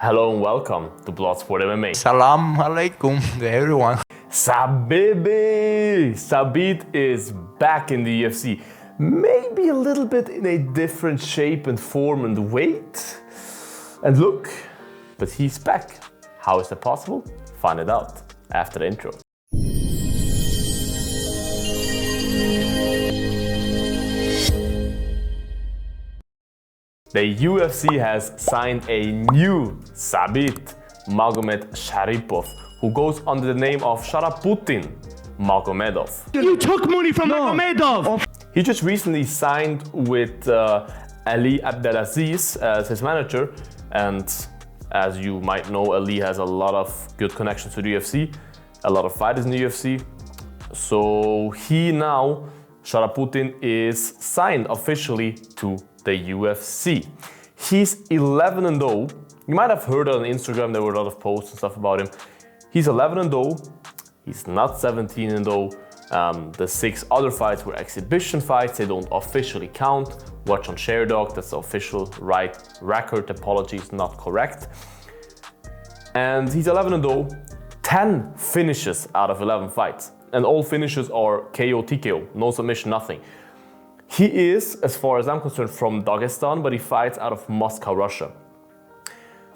Hello and welcome to Bloodsport MMA. Salam alaikum to everyone. Zabit is back in the UFC. Maybe a little bit in a different shape and form and weight and look, but he's back. How is that possible? Find it out after the intro. The UFC has signed a new Zabit Magomedsharipov, who goes under the name of Sharaputdin Magomedov. You took money from Magomedov! He just recently signed with Ali Abdelaziz as his manager, and as you might know, Ali has a lot of good connections to the UFC, a lot of fighters in the UFC. So he now, Sharaputdin, is signed officially to the UFC. He's 11-0. You might have heard on Instagram, there were a lot of posts and stuff about him. He's 11-0. He's not 17-0. The 6 other fights were exhibition fights. They don't officially count. Watch on ShareDog, that's the official right record. Apology is not correct. And he's 11-0. 10 finishes out of 11 fights. And all finishes are KO, TKO, no submission, nothing. He is, as far as I'm concerned, from Dagestan, but he fights out of Moscow, Russia.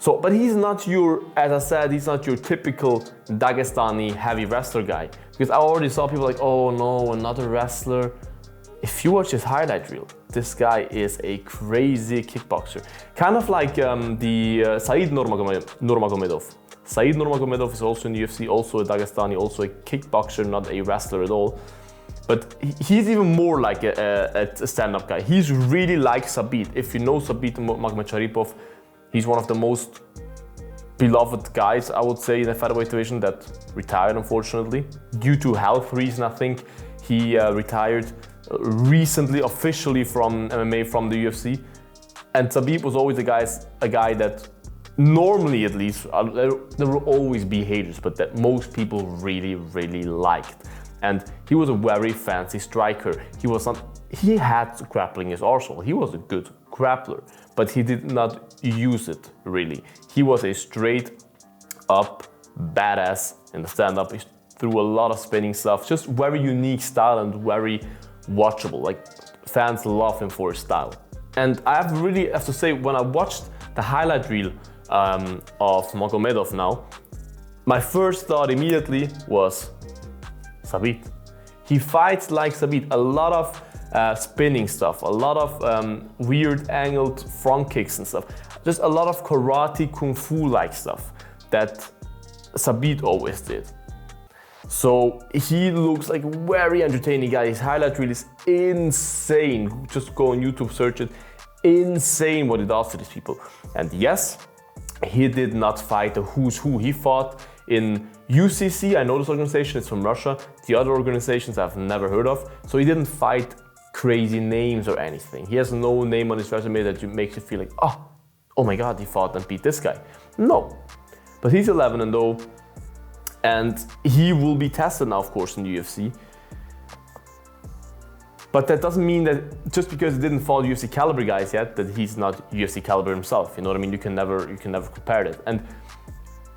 So, but he's not your, as I said, he's not your typical Dagestani heavy wrestler guy. Because I already saw people like, oh no, another wrestler. If you watch his highlight reel, this guy is a crazy kickboxer. Kind of like Said Nurmagomedov. Said Nurmagomedov is also in the UFC, also a Dagestani, also a kickboxer, not a wrestler at all. But he's even more like a stand-up guy. He's really like Zabit. If you know Zabit Magomedsharipov, he's one of the most beloved guys, I would say, in the featherweight division that retired, unfortunately. Due to health reasons, I think he retired recently, officially from MMA, from the UFC. And Zabit was always a guy that, normally at least, there will always be haters, but that most people really, really liked. And he was a very fancy striker. He had grappling in his arsenal. He was a good grappler, but he did not use it really. He was a straight up badass in the stand-up. He threw a lot of spinning stuff, just very unique style and very watchable. Like, fans love him for his style. And I really have to say, when I watched the highlight reel of Magomedov now, my first thought immediately was Zabit. He fights like Zabit. A lot of spinning stuff, a lot of weird angled front kicks and stuff. Just a lot of karate, kung fu like stuff that Zabit always did. So he looks like a very entertaining guy. His highlight reel is insane. Just go on YouTube, search it. Insane what he does to these people. And yes, he did not fight the who's who. He fought in UCC, I know this organization, it's from Russia. The other organizations I've never heard of. So he didn't fight crazy names or anything. He has no name on his resume that makes you feel like, oh my God, he fought and beat this guy. No, but he's 11-0 and he will be tested now, of course, in the UFC. But that doesn't mean that just because he didn't follow UFC caliber guys yet, that he's not UFC caliber himself. You know what I mean? You can never compare it. And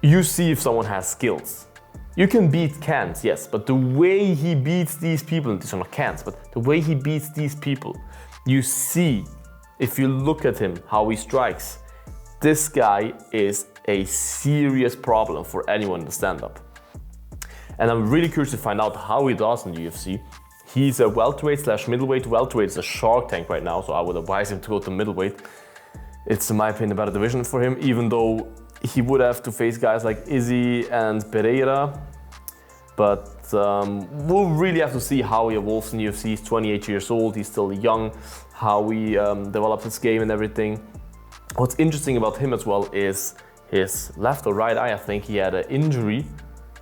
you see if someone has skills. You can beat cans, yes, but the way he beats these people, and these are not cans, but the way he beats these people, you see, if you look at him, how he strikes, this guy is a serious problem for anyone in the stand-up. And I'm really curious to find out how he does in the UFC. He's a welterweight/middleweight. Welterweight is a shark tank right now, so I would advise him to go to middleweight. It's, in my opinion, a better division for him, even though he would have to face guys like Izzy and Pereira. But we'll really have to see how he evolves in the UFC. He's 28 years old, he's still young, how he develops his game and everything. What's interesting about him as well is his left or right eye. I think he had an injury.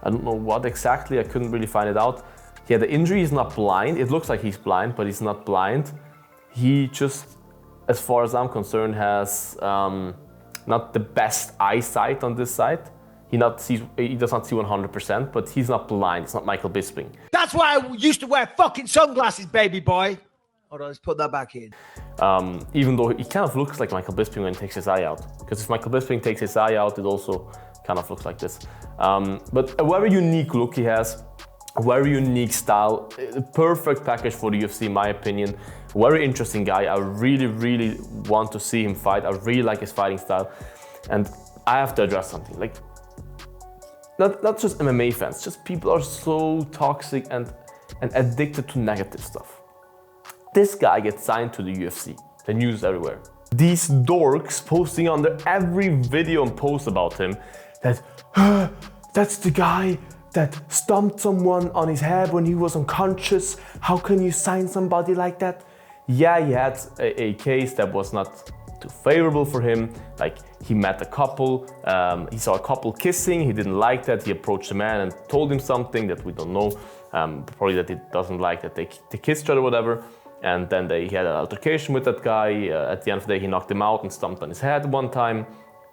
I don't know what exactly, I couldn't really find it out. He had an injury, he's not blind. It looks like he's blind, but he's not blind. He just, as far as I'm concerned, has not the best eyesight on this side. He does not see 100%, but he's not blind. It's not Michael Bisping. That's why I used to wear fucking sunglasses, baby boy. Hold on, let's put that back in. Even though he kind of looks like Michael Bisping when he takes his eye out. Because if Michael Bisping takes his eye out, it also kind of looks like this. But a very unique look he has, a very unique style, a perfect package for the UFC in my opinion. Very interesting guy. I really, really want to see him fight. I really like his fighting style. And I have to address something. Like, not just MMA fans, just people are so toxic and addicted to negative stuff. This guy gets signed to the UFC. The news everywhere. These dorks posting under every video and post about him that that's the guy that stomped someone on his head when he was unconscious. How can you sign somebody like that? Yeah, he had a case that was not too favorable for him. Like, he met a couple, he saw a couple kissing, he didn't like that. He approached the man and told him something that we don't know, probably that he doesn't like that they kissed each other or whatever. And then he had an altercation with that guy. At the end of the day, he knocked him out and stomped on his head one time.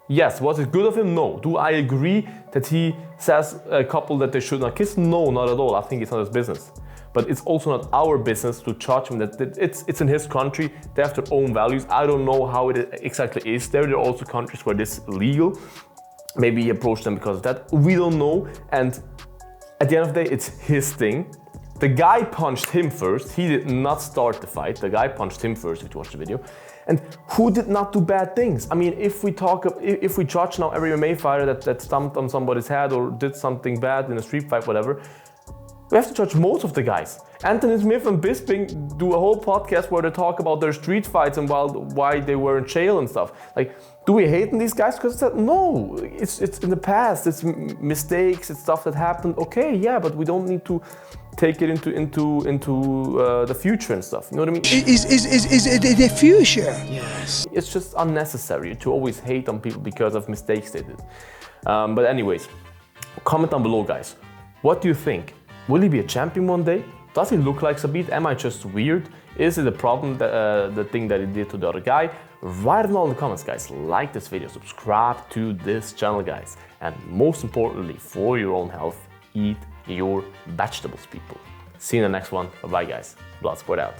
Yes, was it good of him? No. Do I agree that he says a couple that they should not kiss? No, not at all. I think it's not his business. But it's also not our business to judge him. That it's in his country. They have their own values. I don't know how it exactly is there. There are also countries where this is illegal. Maybe he approached them because of that. We don't know. And at the end of the day, it's his thing. The guy punched him first. He did not start the fight. The guy punched him first, if you watch the video. And who did not do bad things? I mean, if we judge now every MMA fighter that stomped on somebody's head or did something bad in a street fight, whatever, we have to judge most of the guys. Anthony Smith and Bisping do a whole podcast where they talk about their street fights and why they were in jail and stuff. Like, do we hate these guys because of that? No, it's in the past. It's mistakes. It's stuff that happened. Okay, yeah, but we don't need to take it into the future and stuff. You know what I mean? Is the future? Yes. It's just unnecessary to always hate on people because of mistakes they did. But anyways, comment down below, guys. What do you think? Will he be a champion one day? Does he look like Zabit? Am I just weird? Is it a problem, the thing that he did to the other guy? Write it all in the comments, guys. Like this video, subscribe to this channel, guys. And most importantly, for your own health, eat your vegetables, people. See you in the next one. Bye-bye, guys. Bloodsport out.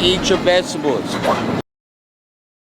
Eat your vegetables.